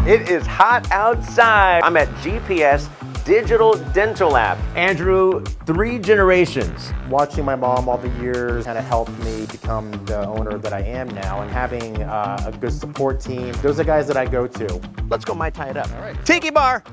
It is hot outside. I'm at GPS Digital Dental Lab. Andrew, 3 generations. Watching my mom all the years kind of helped me become the owner that I am now, and having a good support team. Those are the guys that I go to. Let's go Mai Tai it up. All right. Tiki bar.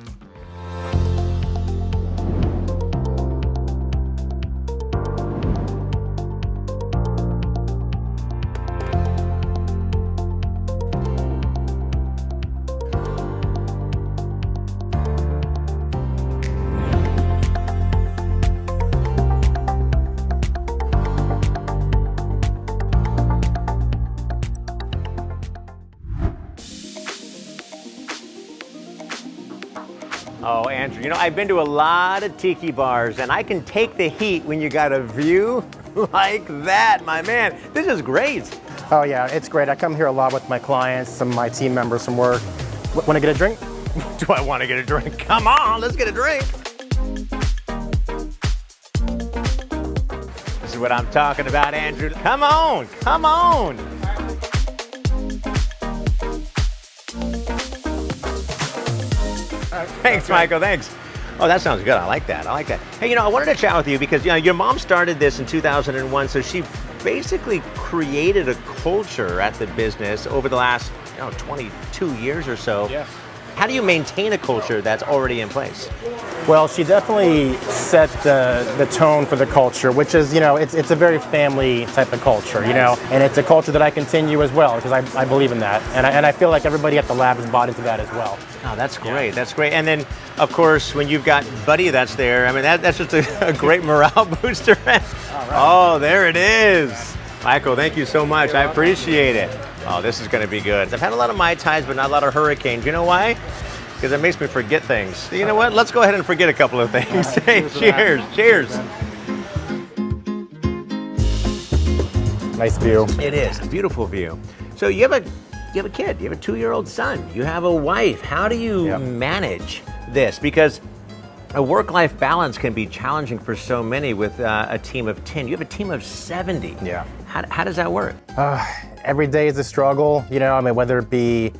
Oh, Andrew, you know, I've been to a lot of tiki bars, and I can take the heat when you got a view like that, my man. This is great. Oh yeah, it's great. I come here a lot with my clients, some of my team members from work. Want to get a drink? Do I want to get a drink? Come on, let's get a drink. This is what I'm talking about, Andrew. Come on, come on. Thanks, Michael, thanks. Oh, that sounds good. I like that. I like that. Hey, you know, I wanted to chat with you because, you know, your mom started this in 2001, so she basically created a culture at the business over the last, 22 years or so. Yeah. How do you maintain a culture that's already in place? Well, she definitely set the tone for the culture, which is, it's a very family type of culture, and it's a culture that I continue as well, because I believe in that. And I feel like everybody at the lab has bought into that as well. Oh, that's great. Yeah. That's great. And then, of course, when you've got Buddy that's there, I mean, that's just a great morale booster. Right. Oh, there it is. Michael, thank you so much. I appreciate it. Oh, this is going to be good. I've had a lot of Mai Tais, but not a lot of Hurricanes. You know why? Because it makes me forget things. So you know what? Let's go ahead and forget a couple of things. Hey, cheers, cheers. Nice view. It is a beautiful view. So you have a kid. You have a 2-year-old son. You have a wife. How do you manage this? Because a work-life balance can be challenging for so many with a team of 10. You have a team of 70. Yeah. How does that work? Every day is a struggle, whether it be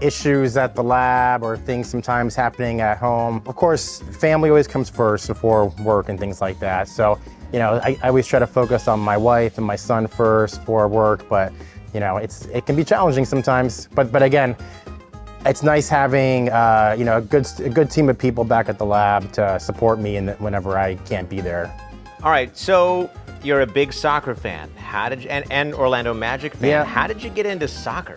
issues at the lab or things sometimes happening at home. Of course, family always comes first before work and things like that. So, I always try to focus on my wife and my son first for work, but, it can be challenging sometimes. But again, it's nice having, a good team of people back at the lab to support me whenever I can't be there. All right, so you're a big soccer fan. How did you, and Orlando Magic fan. Yeah. How did you get into soccer?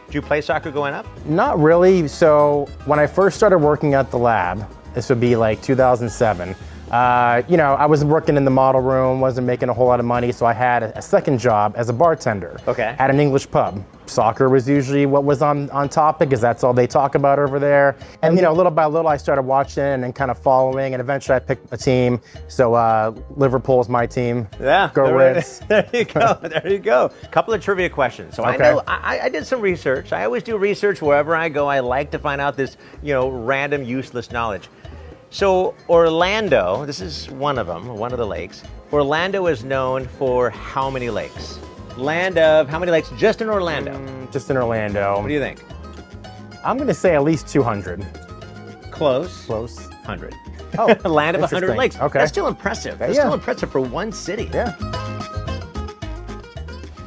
Did you play soccer going up? Not really. So when I first started working at the lab, this would be like 2007, I was working in the model room, wasn't making a whole lot of money, so I had a second job as a bartender at an English pub. Soccer was usually what was on topic, because that's all they talk about over there. And little by little, I started watching and kind of following, and eventually I picked a team. So Liverpool's my team. Yeah. Go Reds. There you go. There you go. A couple of trivia questions. So I know I did some research. I always do research wherever I go. I like to find out this, random, useless knowledge. So Orlando, this is one of them, one of the lakes. Orlando is known for how many lakes? Land of how many lakes just in Orlando? Just in Orlando. What do you think? I'm going to say at least 200. Close. Close. 100. Oh, Land of 100 lakes. Okay. That's still impressive. That's still impressive for one city. Yeah.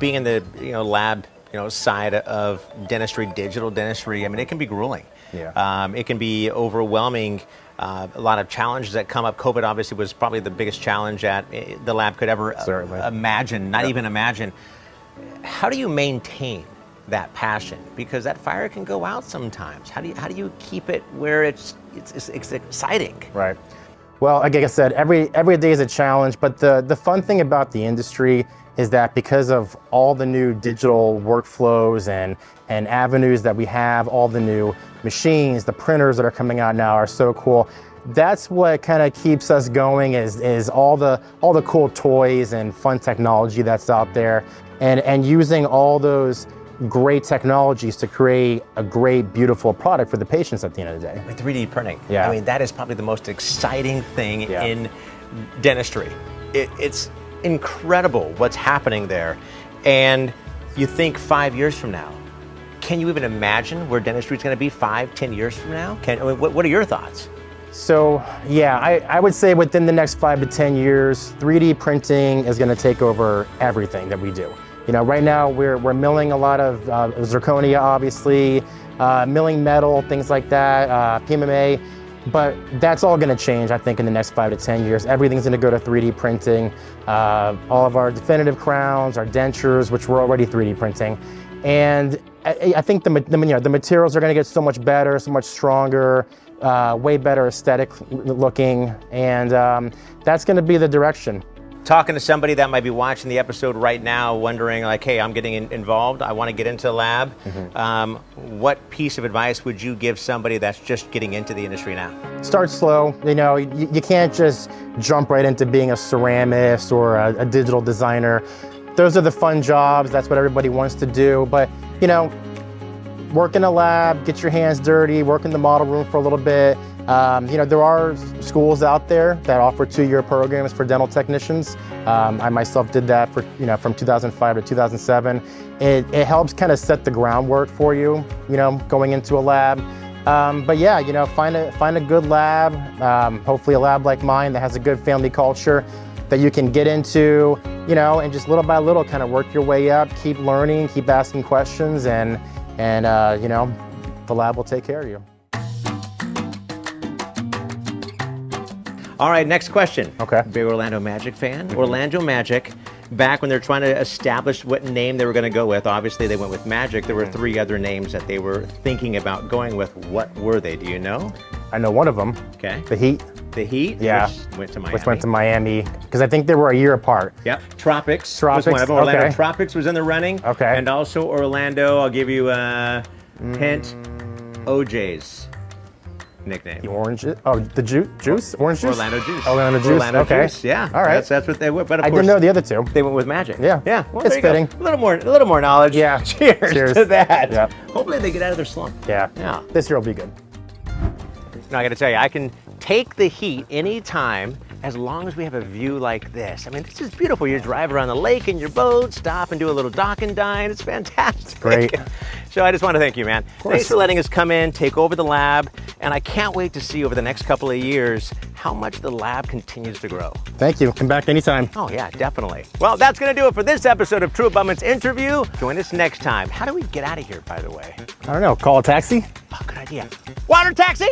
Being in the lab side of dentistry, digital dentistry, I mean, it can be grueling. Yeah. It can be overwhelming. A lot of challenges that come up. COVID obviously was probably the biggest challenge that the lab could ever imagine, not even imagine. How do you maintain that passion? Because that fire can go out sometimes. How do you keep it where it's exciting? Right. Well, like I said, every day is a challenge, but the fun thing about the industry is that because of all the new digital workflows and avenues that we have, all the new machines, the printers that are coming out now are so cool. That's what kind of keeps us going is all the cool toys and fun technology that's out there, and using all those great technologies to create a great, beautiful product for the patients at the end of the day. With 3D printing. Yeah. I mean, that is probably the most exciting thing in dentistry. It's incredible what's happening there. And you think 5 years from now, can you even imagine where dentistry is going to be 5, 10 years from now? What are your thoughts? So yeah, I would say within the next 5 to 10 years, 3D printing is going to take over everything that we do. You know, right now we're milling a lot of zirconia, obviously, milling metal, things like that, PMMA, but that's all going to change, I think, in the next 5 to 10 years. Everything's going to go to 3D printing. All of our definitive crowns, our dentures, which we're already 3D printing, and I think the materials are going to get so much better, so much stronger. Way better aesthetic looking, and that's going to be the direction. Talking to somebody that might be watching the episode right now, wondering like, hey, I'm getting involved, I want to get into the lab. What piece of advice would you give somebody that's just getting into the industry now? Start slow. You know, you can't just jump right into being a ceramist or a digital designer. Those are the fun jobs. That's what everybody wants to do. But, you know, work in a lab, get your hands dirty, work in the model room for a little bit. You know, there are schools out there that offer 2-year programs for dental technicians. I myself did that for, you know, from 2005 to 2007. It helps kind of set the groundwork for you, you know, going into a lab. But yeah, you know, find a good lab, hopefully a lab like mine that has a good family culture that you can get into, you know, and just little by little kind of work your way up, keep learning, keep asking questions, and you know, the lab will take care of you. All right, next question. Okay. Big Orlando Magic fan. Orlando Magic, back when they're trying to establish what name they were going to go with, obviously they went with Magic. There were 3 other names that they were thinking about going with. What were they? Do you know? I know one of them. Okay. The Heat. The Heat? Yeah. Which went to Miami. Because I think they were a year apart. Yep. Tropics was Tropics, one of them. Orlando okay. Tropics was in the running. Okay. And also Orlando, I'll give you a hint, OJ's nickname. The orange, oh, the juice? Orange juice? Orlando Juice. Orlando Juice, Orlando okay. Juice, yeah. All right. That's what they went, but of I course, didn't know the other two. they went with Magic. Yeah. Yeah. Well, It's there you go. fitting. A little more knowledge. Yeah. Cheers to that. Yep. Hopefully they get out of their slump. Yeah. Yeah. This year will be good. Now I got to tell you, I can take the Heat anytime as long as we have a view like this. I mean, this is beautiful. You drive around the lake in your boat, stop and do a little dock and dine. It's fantastic. Great. So I just want to thank you, man. Thanks for letting us come in, take over the lab, and I can't wait to see over the next couple of years how much the lab continues to grow. Thank you. Come back anytime. Oh yeah, definitely. Well, that's going to do it for this episode of TruAbutment's interview. Join us next time. How do we get out of here, by the way? I don't know. Call a taxi? Oh, good idea. Water taxi!